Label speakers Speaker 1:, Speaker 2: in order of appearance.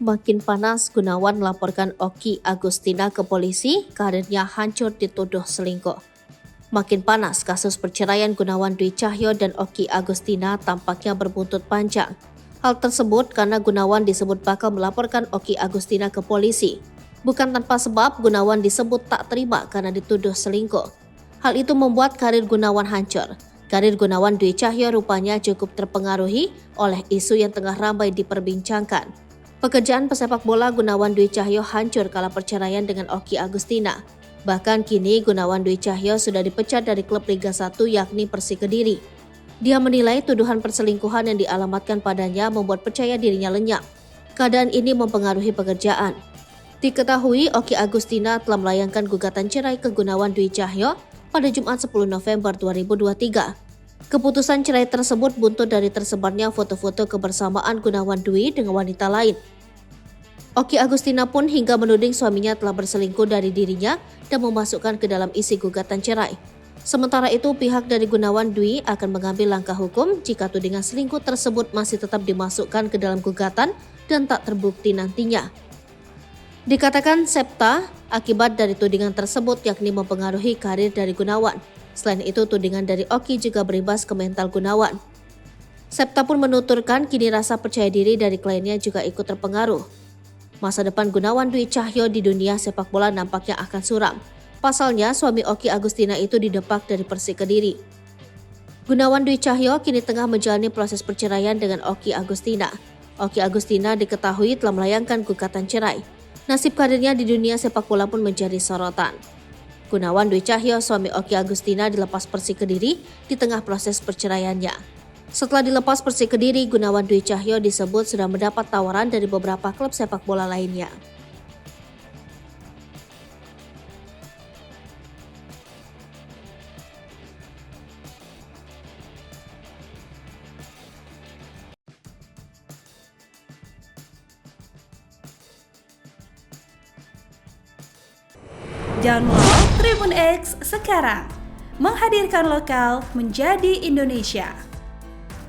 Speaker 1: Makin panas, Gunawan melaporkan Okky Agustina ke polisi, karirnya hancur dituduh selingkuh. Makin panas, kasus perceraian Gunawan Dwi Cahyo dan Okky Agustina tampaknya berbuntut panjang. Hal tersebut karena Gunawan disebut bakal melaporkan Okky Agustina ke polisi. Bukan tanpa sebab, Gunawan disebut tak terima karena dituduh selingkuh. Hal itu membuat karir Gunawan hancur. Karir Gunawan Dwi Cahyo rupanya cukup terpengaruhi oleh isu yang tengah ramai diperbincangkan. Pekerjaan pesepak bola Gunawan Dwi Cahyo hancur kala perceraian dengan Okky Agustina. Bahkan kini Gunawan Dwi Cahyo sudah dipecat dari klub Liga 1 yakni Persik Kediri. Dia menilai tuduhan perselingkuhan yang dialamatkan padanya membuat percaya dirinya lenyap. Keadaan ini mempengaruhi pekerjaan. Diketahui Okky Agustina telah melayangkan gugatan cerai ke Gunawan Dwi Cahyo pada Jumat 10 November 2023. Keputusan cerai tersebut buntut dari tersebarnya foto-foto kebersamaan Gunawan Dwi dengan wanita lain. Okky Agustina pun hingga menuding suaminya telah berselingkuh dari dirinya dan memasukkan ke dalam isi gugatan cerai. Sementara itu, pihak dari Gunawan Dwi akan mengambil langkah hukum jika tudingan selingkuh tersebut masih tetap dimasukkan ke dalam gugatan dan tak terbukti nantinya. Dikatakan Septa, akibat dari tudingan tersebut yakni mempengaruhi karir dari Gunawan. Selain itu, tudingan dari Okky juga berimbas ke mental Gunawan. Septa pun menuturkan kini rasa percaya diri dari kliennya juga ikut terpengaruh. Masa depan Gunawan Dwi Cahyo di dunia sepak bola nampaknya akan suram. Pasalnya, suami Okky Agustina itu didepak dari Persik Kediri. Gunawan Dwi Cahyo kini tengah menjalani proses perceraian dengan Okky Agustina. Okky Agustina diketahui telah melayangkan gugatan cerai. Nasib karirnya di dunia sepak bola pun menjadi sorotan. Gunawan Dwi Cahyo, suami Okky Agustina, dilepas Persik Kediri di tengah proses perceraiannya. Setelah dilepas Persik Kediri, Gunawan Dwi Cahyo disebut sudah mendapat tawaran dari beberapa klub sepak bola lainnya.
Speaker 2: Download Tribun X sekarang, menghadirkan lokal menjadi Indonesia.